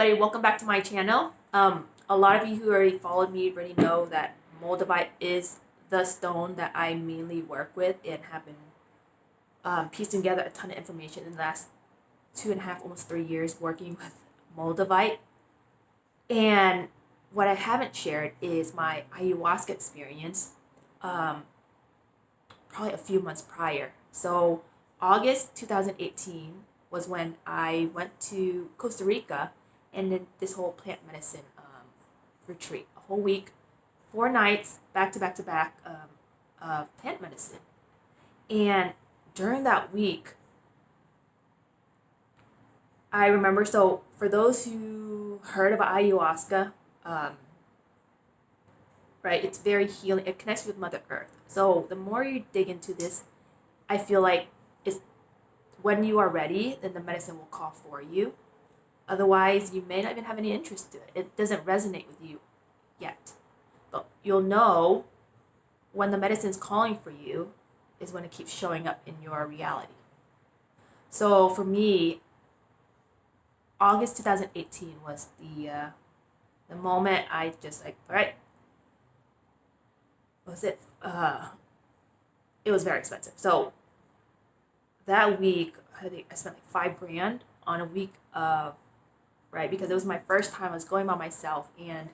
everybody, welcome back to my channel. A lot of you who already followed me already know that Moldavite is the stone that I mainly work with and have been piecing together a ton of information in the last 2.5, almost 3 years working with Moldavite. And what I haven't shared is my ayahuasca experience probably a few months prior. So August 2018 was when I went to Costa Rica and did this whole plant medicine retreat, a whole week, 4 nights, back to back to back of plant medicine. And during that week, I remember, so for those who heard about ayahuasca, right, it's very healing. It connects with Mother Earth. So the more you dig into this, I feel like it's when you are ready, then the medicine will call for you. Otherwise, you may not even have any interest to it. It doesn't resonate with you yet. But you'll know when the medicine's calling for you is when it keeps showing up in your reality. So for me, August 2018 was the moment I just like, all right, what was it? It was very expensive. So that week, I think I spent like $5,000 on a week of, right, because it was my first time. I was going by myself, and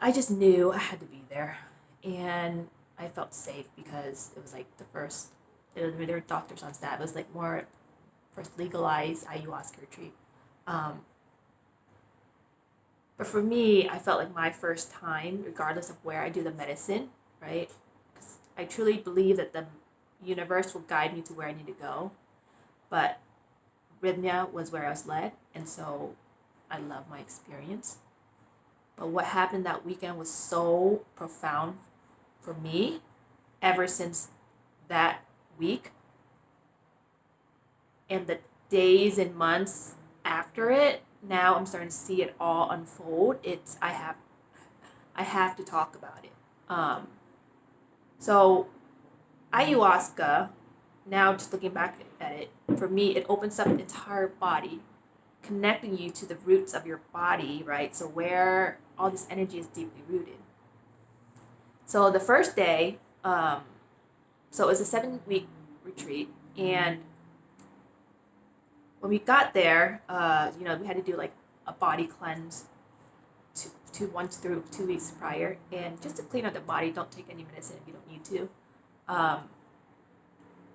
I just knew I had to be there, and I felt safe because it was like the first. There were doctors on staff. It was like more first legalized ayahuasca retreat. But for me, I felt like my first time, regardless of where I do the medicine, right? Because I truly believe that the universe will guide me to where I need to go. But Rhythmia was where I was led, and so I love my experience. But what happened that weekend was so profound for me ever since that week, and the days and months after it. Now I'm starting to see it all unfold. I have to talk about it. So ayahuasca, now just looking back at it, for me, it opens up the entire body, connecting you to the roots of your body, right? So where all this energy is deeply rooted. So the first day, so it was a 7-week retreat, and when we got there, we had to do like a body cleanse once through 2 weeks prior, and just to clean up the body. Don't take any medicine if you don't need to,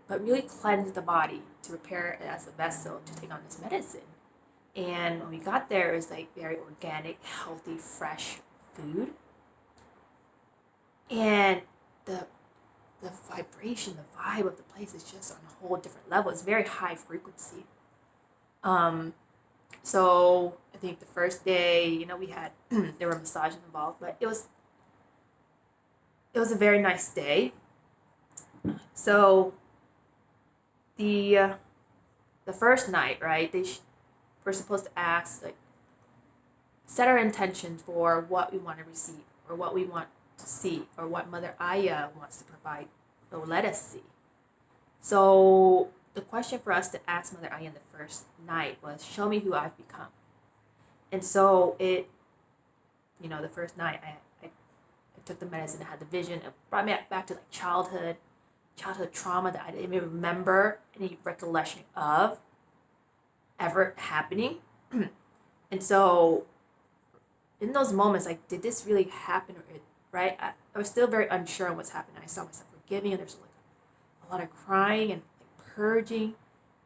but really cleanse the body to prepare it as a vessel to take on this medicine. And when we got there, it was like very organic, healthy, fresh food, and the vibration, the vibe of the place is just on a whole different level. It's very high frequency. So I think the first day, we had there were massages involved, but it was a very nice day. So the first night, right? We're supposed to ask, like, set our intention for what we want to receive, or what we want to see, or what Mother Aya wants to provide or let us see. So the question for us to ask Mother Aya in the first night was, show me who I've become. And so the first night I took the medicine, I had the vision. It brought me back to like childhood trauma that I didn't even remember any recollection of ever happening. And so in those moments, like, did this really happen? Right? I was still very unsure on what's happening. I saw myself forgiving, and there's like a lot of crying and purging.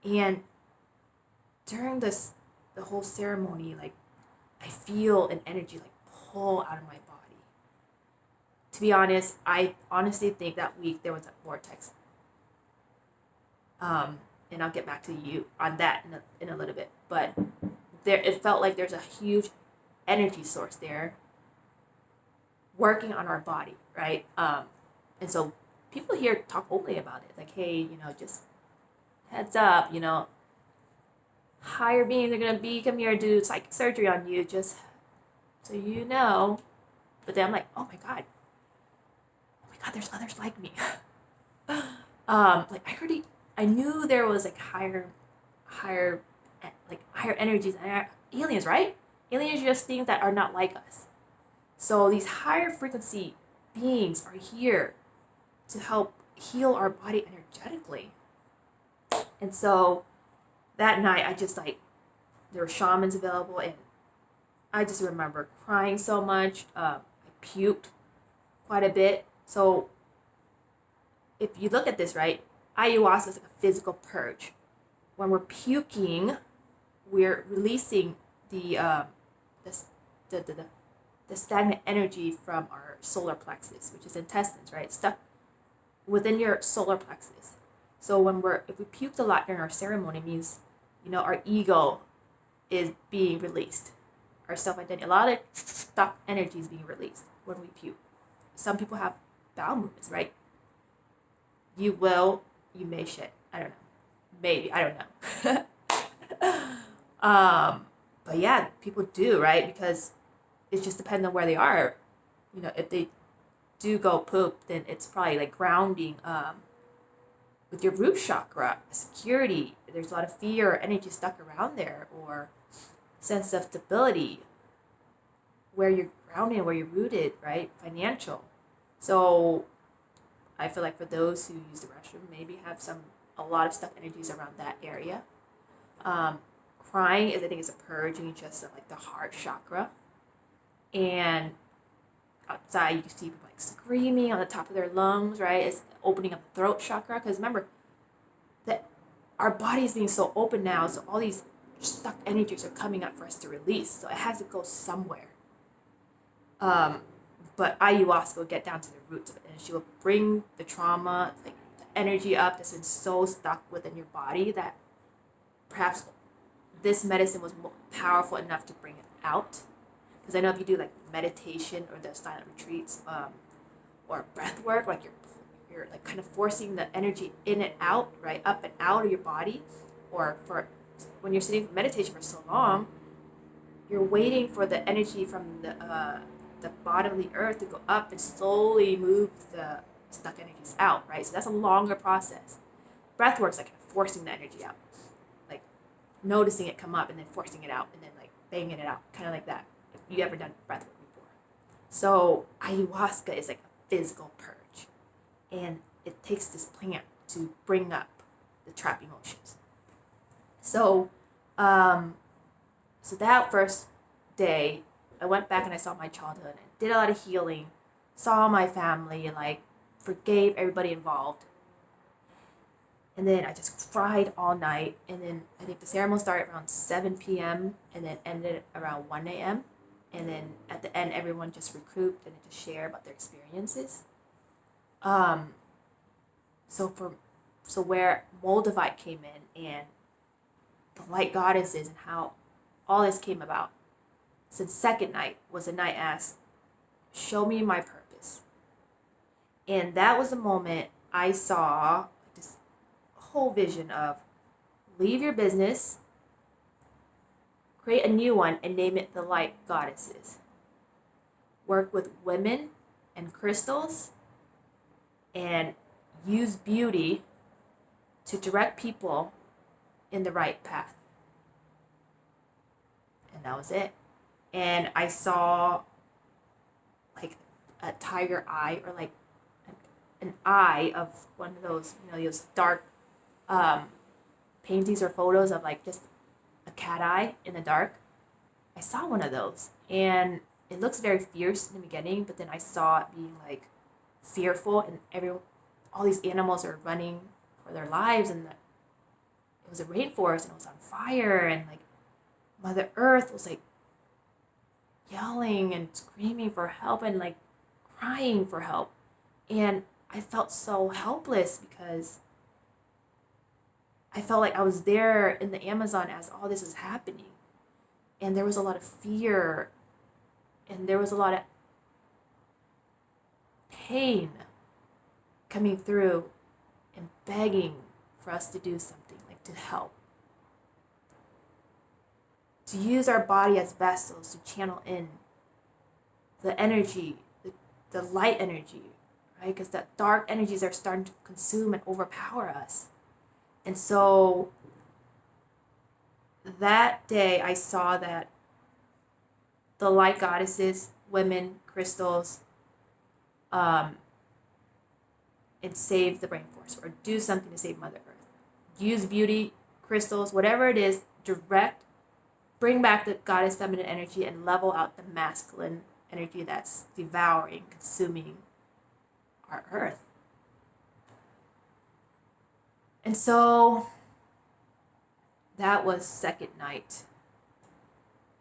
And during the whole ceremony, like, I feel an energy like pull out of my body. To be honest, I honestly think that week there was a vortex. And I'll get back to you on that in a little bit. But it felt like there's a huge energy source there working on our body, right? And so people here talk openly about it, like, hey, just heads up, higher beings are gonna come here and do psychic surgery on you, just so you know. But then I'm like, oh my god, there's others like me. I knew there was like higher energies, aliens, right? Aliens are just things that are not like us. So these higher frequency beings are here to help heal our body energetically. And so that night, I just like, there were shamans available, and I just remember crying so much. I puked quite a bit. So if you look at this, right, ayahuasca is like a physical purge. When we're puking, we're releasing the, the, the, the stagnant energy from our solar plexus, which is intestines, right? Stuck within your solar plexus. So if we puked a lot during our ceremony, it means, our ego is being released. Our self-identity, a lot of stuck energy is being released when we puke. Some people have bowel movements, right? You may shit. I don't know. Maybe, I don't know. But yeah, people do, right? Because it just depends on where they are. If they do go poop, then it's probably like grounding with your root chakra, security. There's a lot of fear or energy stuck around there, or sense of stability, where you're grounded, where you're rooted, right? Financial. So I feel like for those who use the restroom, maybe have a lot of stuck energies around that area. Crying I think is a purging just of like the heart chakra. And outside you can see people like screaming on the top of their lungs, right? It's opening up the throat chakra, because remember that our body is being so open now, so all these stuck energies are coming up for us to release, so it has to go somewhere. But ayahuasca will get down to the roots of it, and she will bring the trauma, like the energy up that's been so stuck within your body, that perhaps this medicine was powerful enough to bring it out. Because I know if you do like meditation or the silent retreats, or breath work, like you're like kind of forcing the energy in and out, right, up and out of your body, or for when you're sitting for meditation for so long, you're waiting for the energy from the bottom of the earth to go up and slowly move the stuck energies out, right? So that's a longer process. Breathwork's like forcing the energy out, like noticing it come up and then forcing it out and then like banging it out, kind of like that. If you ever done breathwork before. So ayahuasca is like a physical purge, and it takes this plant to bring up the trapped emotions. So, so that first day, I went back and I saw my childhood and did a lot of healing, saw my family, and like forgave everybody involved. And then I just cried all night. And then I think the ceremony started around 7 p.m. and then ended around 1 a.m. And then at the end, everyone just recouped and just shared about their experiences. So where Moldavite came in and the light goddesses and how all this came about. Since second night was the night asked, show me my purpose. And that was the moment I saw this whole vision of leave your business, create a new one, and name it the light goddesses. Work with women and crystals, and use beauty to direct people in the right path. And that was it. And I saw like a tiger eye, or like an eye of one of those, those dark paintings or photos of like just a cat eye in the dark. I saw one of those, and it looks very fierce in the beginning, but then I saw it being like fearful, and all these animals are running for their lives, and it was a rainforest and it was on fire, and like Mother Earth was like yelling and screaming for help and like crying for help. And I felt so helpless because I felt like I was there in the Amazon as all this was happening. And there was a lot of fear, and there was a lot of pain coming through and begging for us to do something, like to help. To use our body as vessels to channel in the energy, the light energy, right? Because the dark energies are starting to consume and overpower us. And so that day I saw that the light goddesses, women, crystals, um, and save the rainforest or do something to save Mother Earth. Use beauty, crystals, whatever it is, bring back the goddess feminine energy and level out the masculine energy that's devouring, consuming our earth. And so that was second night.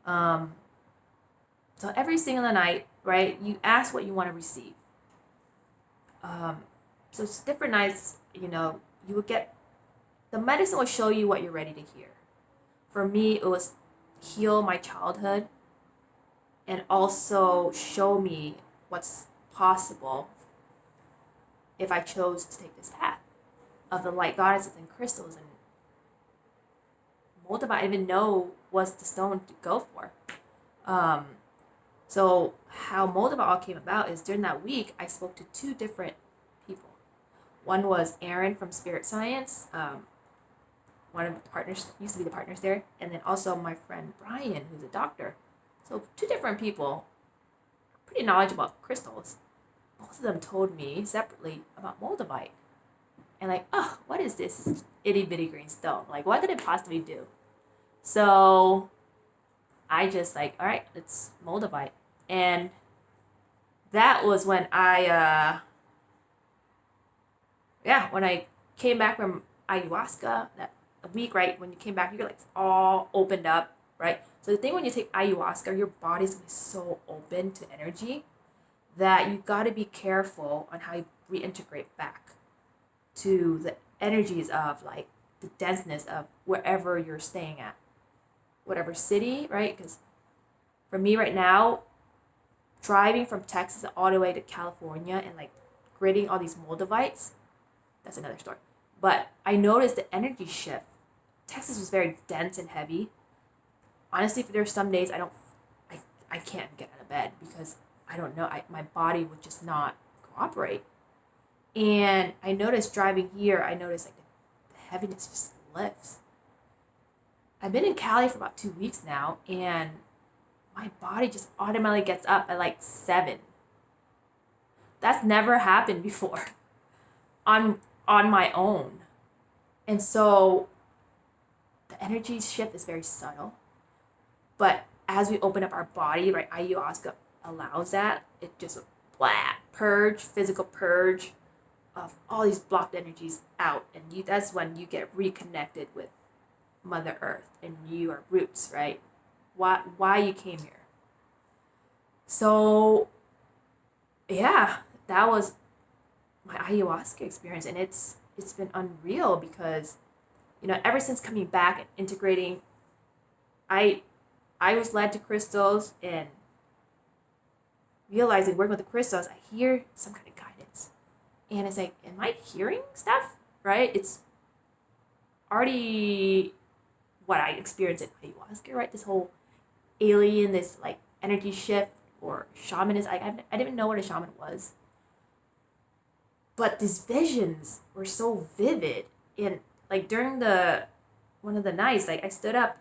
So every single night, right, you ask what you want to receive. So it's different nights, you would get, the medicine will show you what you're ready to hear. For me, it was heal my childhood and also show me what's possible if I chose to take this path of the light goddesses and crystals. And Moldavite, I didn't even know was the stone to go for. So how Moldavite all came about is during that week, I spoke to two different people. One was Aaron from Spirit Science, one of the partners, used to be the partners there, and then also my friend Brian, who's a doctor. So two different people, pretty knowledgeable about crystals. Both of them told me separately about Moldavite. And like, oh, what is this itty bitty green stone? Like, what could it possibly do? So I just like, all right, it's Moldavite. And that was when when I came back from ayahuasca, that a week, right? When you came back, you're like all opened up, right? So the thing when you take ayahuasca, your body's gonna be so open to energy that you gotta be careful on how you reintegrate back to the energies of like the denseness of wherever you're staying at, whatever city, right? Because for me right now, driving from Texas all the way to California and like gritting all these Moldavites, that's another story. But I noticed the energy shift. Texas was very dense and heavy. Honestly, there's some days I can't get out of bed because I don't know, my body would just not cooperate. And I noticed driving here, I noticed like the heaviness just lifts. I've been in Cali for about 2 weeks now, and my body just automatically gets up at like 7. That's never happened before on my own. And so the energy shift is very subtle. But as we open up our body, right, ayahuasca allows that. It just physical purge of all these blocked energies out. And that's when you get reconnected with Mother Earth and your roots, right? Why you came here. So yeah, that was my ayahuasca experience, and it's been unreal because ever since coming back and integrating, I was led to crystals and realizing working with the crystals, I hear some kind of guidance, and it's like, am I hearing stuff? Right? It's already what I experienced in ayahuasca, right? This whole alien, this like energy shift or shamanism. I didn't even know what a shaman was. But these visions were so vivid. And like during one of the nights, like I stood up,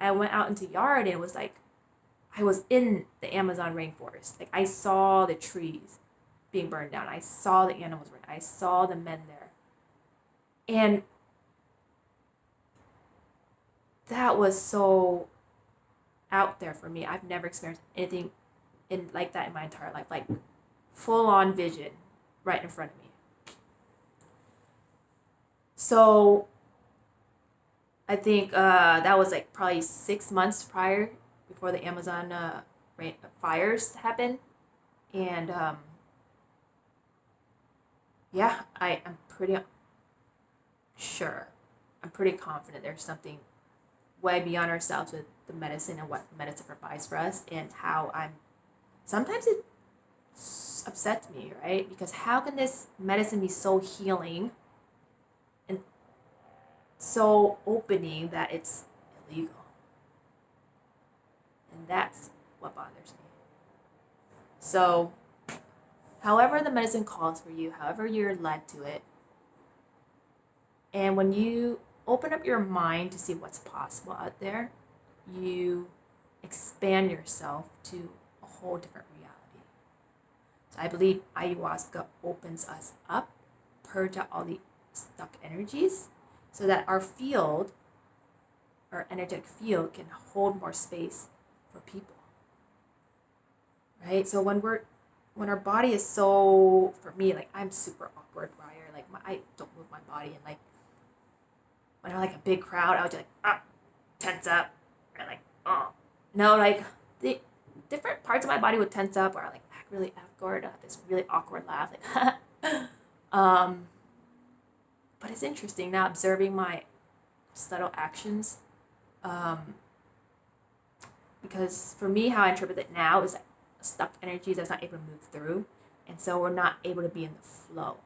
I went out into the yard, and it was like I was in the Amazon rainforest. Like I saw the trees being burned down. I saw the animals burned. I saw the men there. And that was so out there for me. I've never experienced anything like that in my entire life. Like full on vision right in front of me. So I think that was like probably 6 months prior, before the Amazon fires happened. And I'm pretty sure, I'm pretty confident there's something way beyond ourselves with the medicine and what medicine provides for us, and how sometimes it upsets me, right? Because how can this medicine be so healing and so opening that it's illegal? And that's what bothers me. So, however the medicine calls for you, however you're led to it, and when you open up your mind to see what's possible out there, you expand yourself to a whole different reality. So I believe ayahuasca opens us up, purge out all the stuck energies, so that our field, our energetic field, can hold more space for people. Right? So when our body is so, for me, like I'm super awkward prior, like I don't move my body, and like when I'm like a big crowd, I would just like tense up, or like no, like the different parts of my body would tense up, or I like act really awkward, this really awkward laugh, like but it's interesting now observing my subtle actions, because for me, how I interpret it now is like stuck energy that's not able to move through, and so we're not able to be in the flow.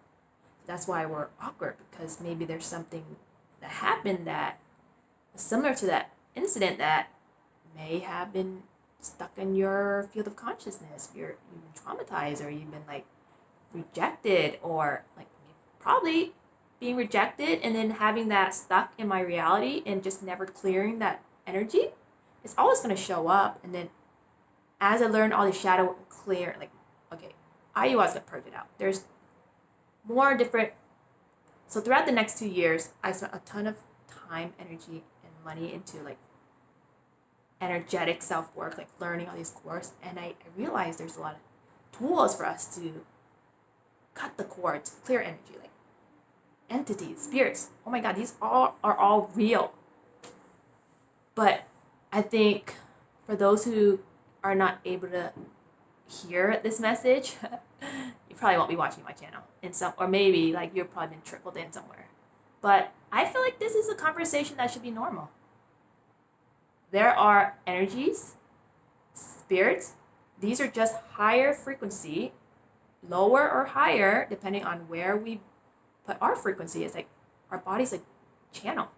That's why we're awkward, because maybe there's something that happened that was similar to that incident that may have been stuck in your field of consciousness. You've been traumatized, or you've been like rejected, or like probably being rejected and then having that stuck in my reality and just never clearing that energy. It's always going to show up. And then as I learned all the shadow clear, like, okay, ayahuasca purged it out. There's more different. So throughout the next 2 years, I spent a ton of time, energy, and money into like energetic self-work, like learning all these courses. And I realized there's a lot of tools for us to cut the cords, clear energy, like entities, spirits. Oh my God, these are all real. But I think for those who are not able to hear this message, you probably won't be watching my channel in some, or maybe like you've probably been trickled in somewhere. But I feel like this is a conversation that should be normal. There are energies, spirits. These are just higher frequency, lower or higher, depending on where we put our frequency. It's like our body's like channel.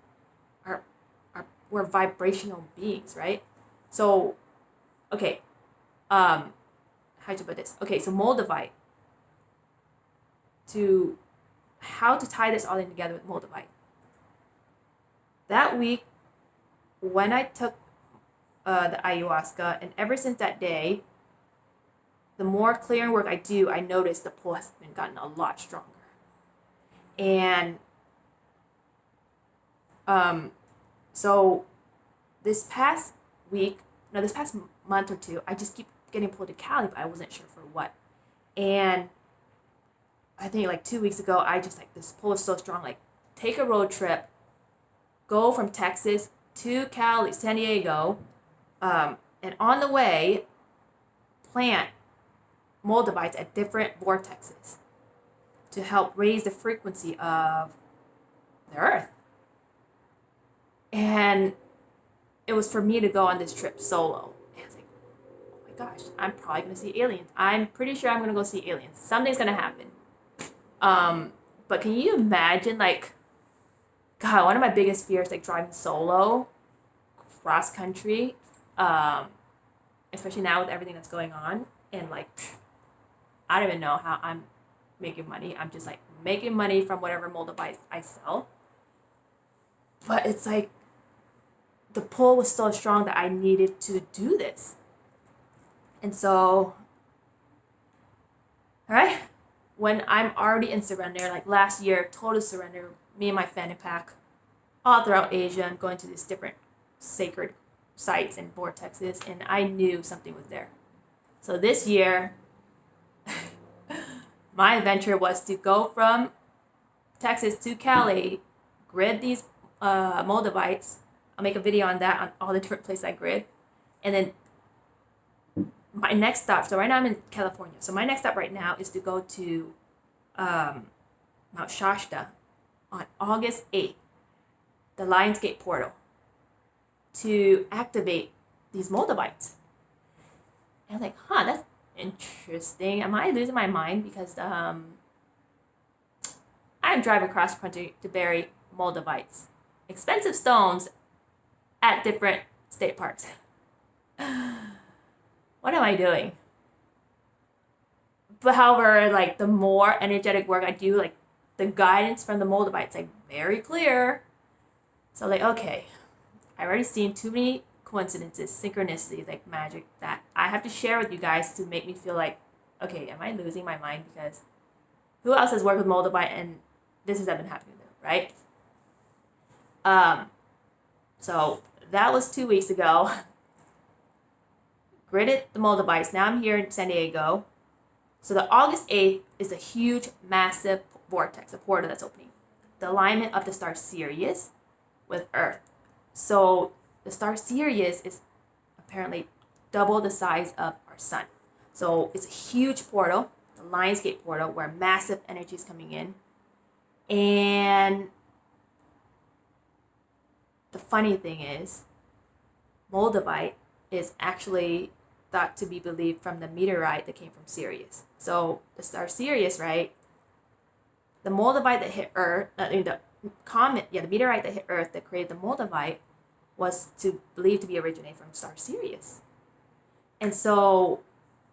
We're vibrational beings, right? So, okay, how to put this? Okay, so Moldavite. How to tie this all in together with Moldavite. That week, when I took the ayahuasca, and ever since that day, the more clearing work I do, I notice the pull has been gotten a lot stronger. And so this past month or two, I just keep getting pulled to Cali, but I wasn't sure for what. And I think like 2 weeks ago, I just like, this pull is so strong, like take a road trip, go from Texas to Cali, San Diego, and on the way, plant Moldavites at different vortexes to help raise the frequency of the earth. And it was for me to go on this trip solo. And I was like, oh my gosh, I'm probably going to see aliens. I'm pretty sure I'm going to go see aliens. Something's going to happen. But can you imagine, like, God, one of my biggest fears, like driving solo cross country, especially now with everything that's going on. And like, I don't even know how I'm making money. I'm just like making money from whatever Moldavite I sell. But it's like, the pull was so strong that I needed to do this. And so, all right, when I'm already in surrender, like last year, total surrender, me and my fanny pack, all throughout Asia and going to these different sacred sites and vortexes, and I knew something was there. So this year, my adventure was to go from Texas to Cali, grid these Moldavites. I'll make a video on that, on all the different places I grid. And then my next stop, so right now I'm in California. So my next stop right now is to go to Mount Shasta on August 8th, the Lionsgate portal, to activate these Moldavites. And I'm like, that's interesting. Am I losing my mind? Because I'm driving across country to bury Moldavites, expensive stones, at different state parks. What am I doing? But however, like the more energetic work I do, like the guidance from the Moldavites, like very clear. So like, okay, I've already seen too many coincidences, synchronicities, like magic that I have to share with you guys to make me feel like, okay, am I losing my mind? Because who else has worked with Moldavite and this has been happening to them, right? So that was 2 weeks ago. Gridded the Moldavites. Now I'm here in San Diego. So the August 8th is a huge, massive vortex, a portal that's opening. The alignment of the star Sirius with Earth. So the star Sirius is apparently double the size of our sun. So it's a huge portal, the Lionsgate portal, where massive energy is coming in. And the funny thing is, Moldavite is actually thought to be believed from the meteorite that came from Sirius. So the star Sirius, right? The Moldavite that hit Earth, the meteorite that hit Earth that created the Moldavite was believed to be originated from star Sirius. And so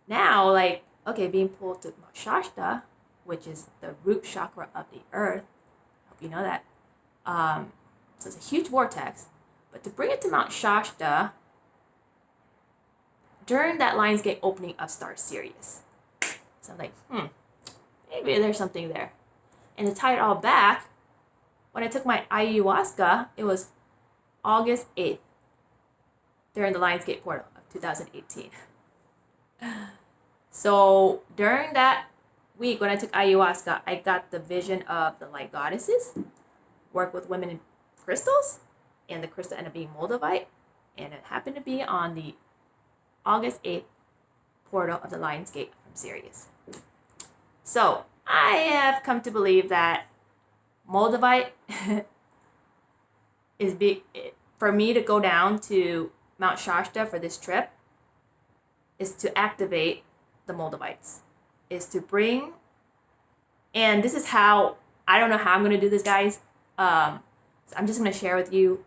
now, like, okay, being pulled to Mount Shasta, which is the root chakra of the Earth. I hope you know that. So it's a huge vortex. But to bring it to Mount Shasta during that Lionsgate opening of star Sirius. So I'm like, maybe there's something there. And to tie it all back, when I took my ayahuasca, it was August 8th during the Lionsgate portal of 2018. So during that week when I took ayahuasca, I got the vision of the light goddesses, work with women in crystals, and the crystal ended up being Moldavite, and it happened to be on the August 8th portal of the Lionsgate from Sirius. So I have come to believe that Moldavite is big. For me to go down to Mount Shasta for this trip is to activate the Moldavites, is to bring, and this is how, I don't know how I'm going to do this, guys. So I'm just going to share with you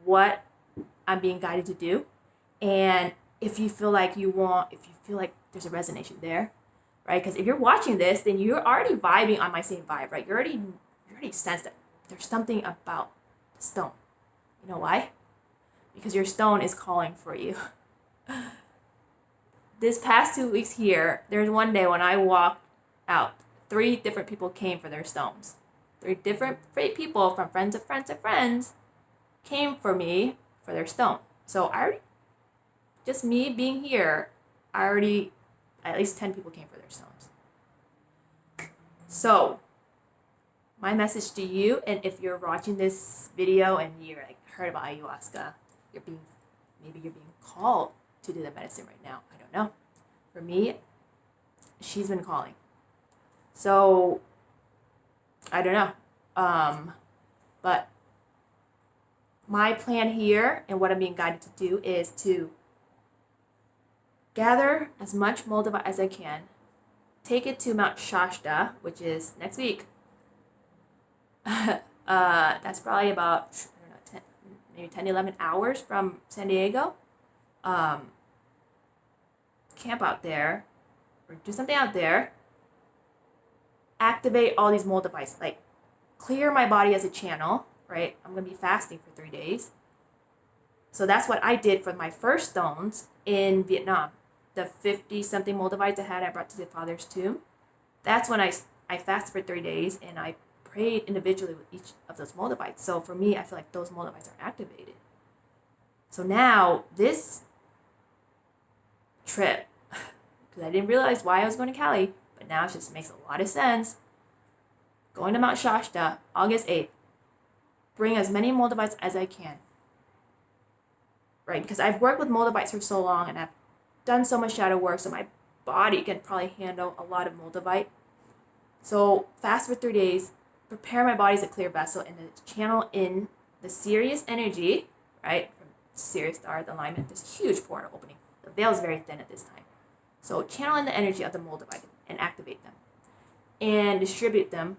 what I'm being guided to do. And if you feel like there's a resonance there, right? Because if you're watching this, then you're already vibing on my same vibe, right? You already sense that there's something about the stone. You know why? Because your stone is calling for you. This past 2 weeks here, there's one day when I walked out, 3 different people came for their stones. 3 different people from friends of friends of friends came for me for their stone. So just me being here, at least 10 people came for their stones. So my message to you, and if you're watching this video and you're like heard about ayahuasca, maybe you're being called to do the medicine right now. I don't know. For me, she's been calling. So I don't know. But my plan here and what I'm being guided to do is to gather as much Moldavite as I can, take it to Mount Shasta, which is next week. That's probably about, 10, 11 hours from San Diego. Camp out there, or do something out there. Activate all these Moldavites, like clear my body as a channel, right? I'm going to be fasting for 3 days. So that's what I did for my first stones in Vietnam. The 50-something Moldavites I brought to the Father's tomb. That's when I fasted for 3 days, and I prayed individually with each of those Moldavites. So for me, I feel like those Moldavites are activated. So now this trip, because I didn't realize why I was going to Cali, but now it just makes a lot of sense. Going to Mount Shasta, August 8th. Bring as many Moldavites as I can. Right? Because I've worked with Moldavites for so long, and I've done so much shadow work, so my body can probably handle a lot of Moldavite. So fast for 3 days, prepare my body as a clear vessel, and then channel in the Sirius energy, right? From Sirius star, the alignment, there's a huge portal opening. The veil is very thin at this time. So channel in the energy of the Moldavite and activate them. And distribute them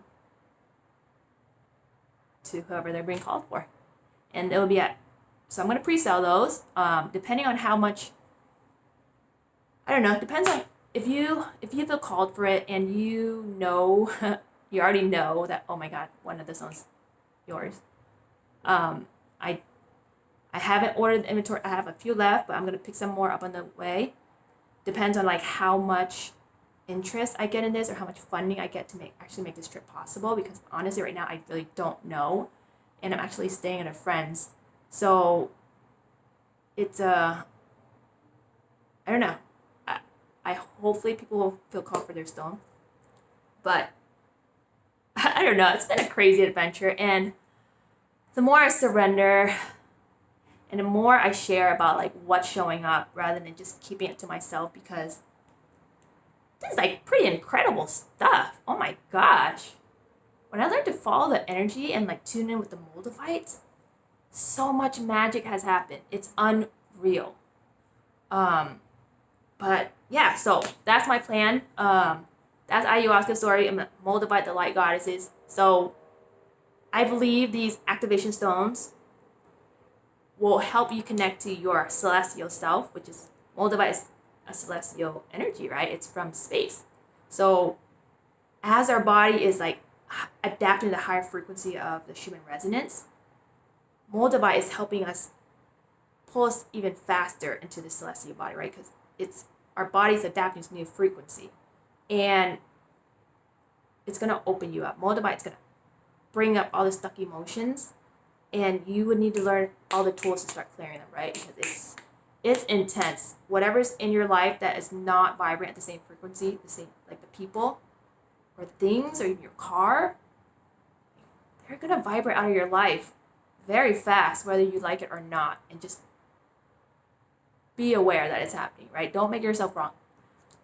to whoever they're being called for. And it will be so I'm going to pre-sell those, depending on how much, I don't know, it depends on, if you feel called for it and you already know that, oh my God, one of this one's yours. I haven't ordered the inventory. I have a few left, but I'm gonna pick some more up on the way. Depends on like how much interest I get in this or how much funding I get to make this trip possible, because honestly right now I really don't know, and I'm actually staying at a friend's, so it's I don't know. I hopefully people will feel called for their stone, but I don't know. It's been a crazy adventure, and the more I surrender and the more I share about like what's showing up rather than just keeping it to myself, because this is like pretty incredible stuff. Oh my gosh. When I learned to follow the energy and like tune in with the Moldavites, so much magic has happened. It's unreal. Um, but yeah, so that's my plan. That's ayahuasca story. I'm a Moldavite, the light goddesses. So I believe these activation stones will help you connect to your celestial self, which is Moldavite is a celestial energy, right? It's from space. So as our body is like adapting to the higher frequency of the human resonance, Moldavite is helping us pull us even faster into the celestial body, right? Because it's our body's adapting to new frequency, and it's gonna open you up. Moldavite's gonna bring up all the stuck emotions, and you would need to learn all the tools to start clearing them, right? Because it's intense. Whatever's in your life that is not vibrant at the same frequency, the same like the people or things or even your car, they're gonna vibrate out of your life very fast, whether you like it or not, and just be aware that it's happening, right? Don't make yourself wrong.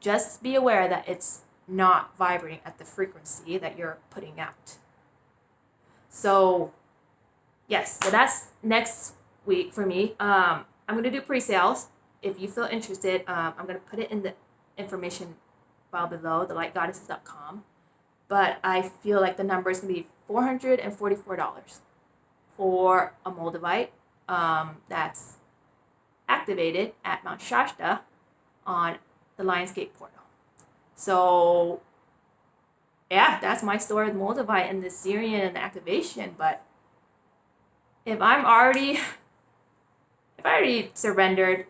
Just be aware that it's not vibrating at the frequency that you're putting out. So yes, so that's next week for me. I'm gonna do pre-sales. If you feel interested, I'm gonna put it in the information file below, thelightgoddesses.com. But I feel like the number is gonna be $444 for a Moldavite that's activated at Mount Shasta on the Lionsgate portal. So yeah, that's my story with Moldavite and the Syrian and the activation. But if I already surrendered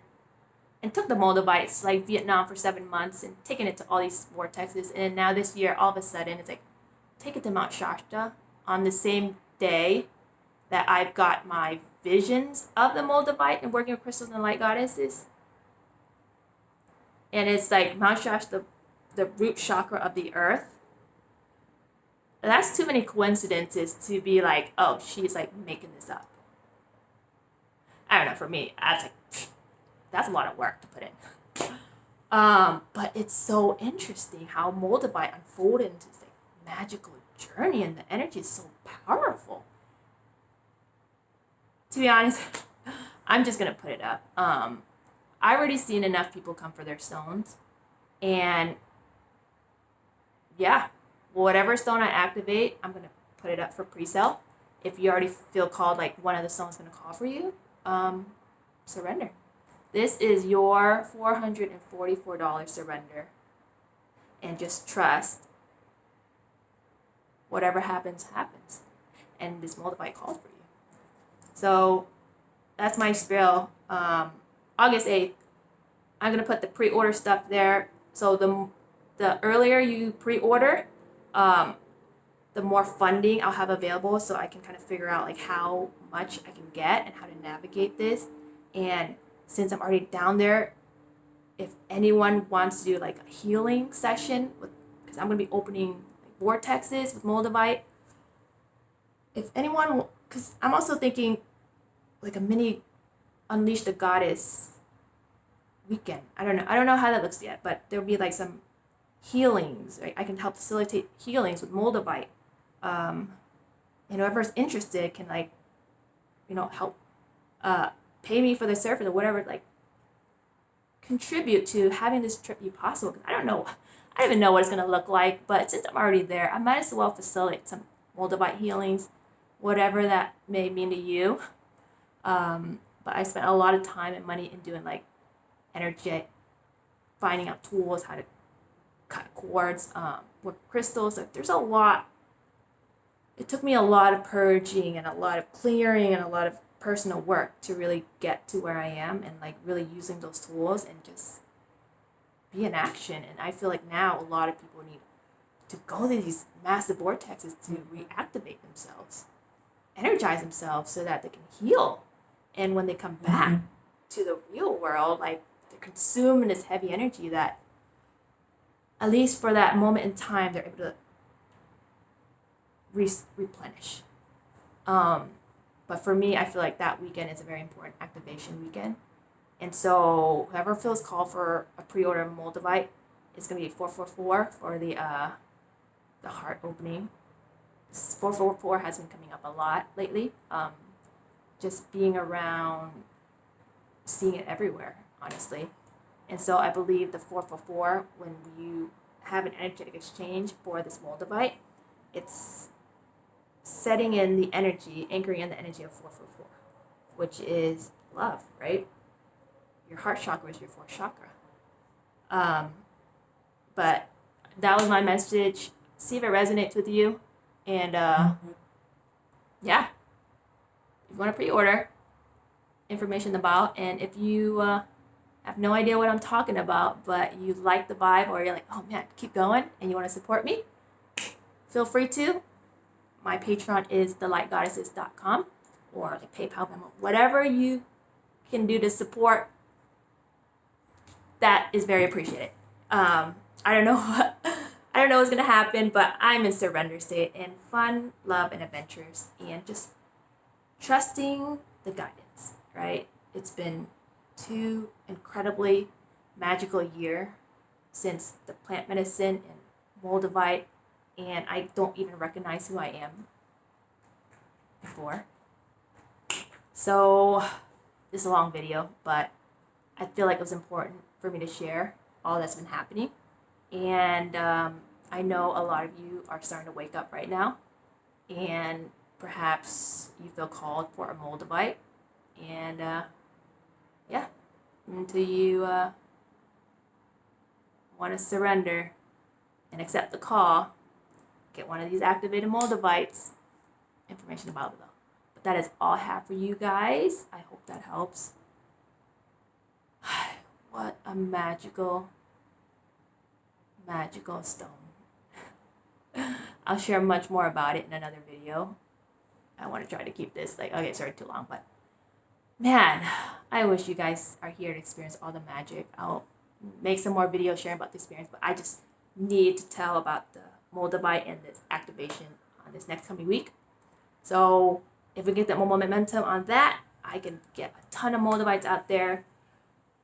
and took the Moldavites like Vietnam for 7 months and taken it to all these vortexes, and now this year all of a sudden it's like take it to Mount Shasta on the same day that I've got my visions of the Moldavite and working with crystals and light goddesses. And it's like Mount Shasta, the root chakra of the earth. That's too many coincidences to be like, oh, she's like making this up. I don't know, for me, that's a lot of work to put in. But it's so interesting how Moldavite unfolded into this like magical journey, and the energy is so powerful. To be honest, I'm just gonna put it up. I already seen enough people come for their stones, and yeah, whatever stone I activate, I'm gonna put it up for pre-sale. If you already feel called, like one of the stones gonna call for you, surrender. This is your $444 surrender, and just trust whatever happens, happens. And this Moldavite called for you. So that's my spiel. August 8th, I'm going to put the pre-order stuff there. So the earlier you pre-order, the more funding I'll have available, so I can kind of figure out like how much I can get and how to navigate this. And since I'm already down there, if anyone wants to do like a healing session, because I'm going to be opening like vortexes with Moldavite, if anyone, because I'm also thinking like a mini Unleash the Goddess weekend. I don't know how that looks yet, but there'll be like some healings, right? I can help facilitate healings with Moldavite. And whoever's interested can like, help pay me for the service or whatever, like contribute to having this trip be possible. 'Cause I don't even know what it's gonna look like, but since I'm already there, I might as well facilitate some Moldavite healings, whatever that may mean to you. But I spent a lot of time and money in doing like energetic, finding out tools, how to cut cords, work crystals. Like there's a lot. It took me a lot of purging and a lot of clearing and a lot of personal work to really get to where I am, and like really using those tools and just be in action. And I feel like now a lot of people need to go to these massive vortexes to reactivate themselves, energize themselves so that they can heal. And when they come back to the real world, like they're consuming this heavy energy that, at least for that moment in time, they're able to replenish. But for me, I feel like that weekend is a very important activation weekend. And so whoever feels called for a pre-order of Moldavite, it's going to be 444 for the heart opening. 444 has been coming up a lot lately. Just being around, seeing it everywhere, honestly. And so I believe the 444, when you have an energetic exchange for this Moldavite, it's setting in the energy, anchoring in the energy of 444, which is love, right? Your heart chakra is your fourth chakra. But that was my message. See if it resonates with you. And yeah, if you want to pre-order, information about. And if you have no idea what I'm talking about, but you like the vibe, or you're like, oh man, keep going, and you want to support me, feel free to. My Patreon is thelightgoddesses.com, or like PayPal, Venmo, whatever you can do to support. That is very appreciated. I don't know I don't know what's gonna happen, but I'm in surrender state and fun, love, and adventures, and just trusting the guidance. Right? It's been 2 incredibly magical years since the plant medicine and Moldavite, and I don't even recognize who I am before. So this is a long video, but I feel like it was important for me to share all that's been happening. And I know a lot of you are starting to wake up right now, and perhaps you feel called for a Moldavite. And yeah, until you want to surrender and accept the call, get one of these activated Moldavites. Information about it though. But that is all I have for you guys. I hope that helps. What a magical stone. I'll share much more about it in another video. I want to try to keep this okay, sorry, too long, but man, I wish you guys are here to experience all the magic. I'll make some more videos sharing about the experience, but I just need to tell about the Moldavite and this activation on this next coming week. So if we get that more momentum on that, I can get a ton of Moldavites out there,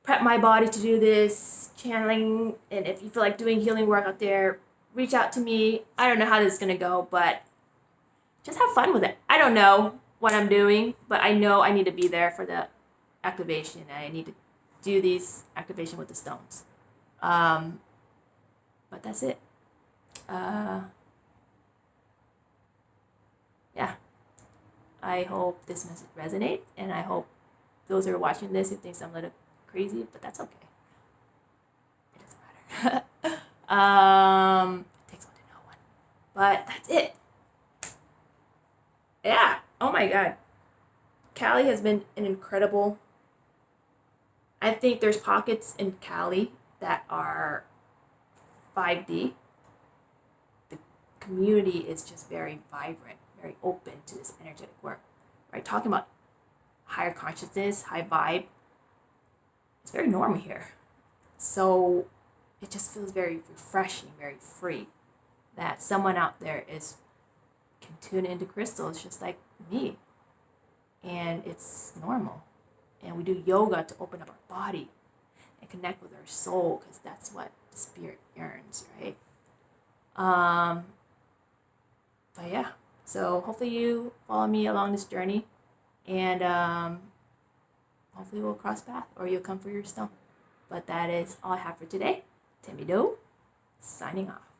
prep my body to do this channeling. And if you feel like doing healing work out there, reach out to me. I don't know how this is going to go, but just have fun with it. I don't know what I'm doing, but I know I need to be there for the activation, and I need to do these activation with the stones. But that's it. Yeah. I hope this message resonates, and I hope those who are watching this who thinks I'm a little crazy, but that's okay. It doesn't matter. It takes one to know one. But that's it. Yeah. Oh my God. Cali has been an incredible. I think there's pockets in Cali that are 5D. The community is just very vibrant, very open to this energetic work. Right? Talking about higher consciousness, high vibe. It's very normal here. So it just feels very refreshing, very free, that someone out there can tune into crystals just like me. And it's normal. And we do yoga to open up our body and connect with our soul, because that's what the spirit yearns, right? But yeah, so hopefully you follow me along this journey, and hopefully we'll cross paths, or you'll come for your stone. But that is all I have for today. Timmy Doe, signing off.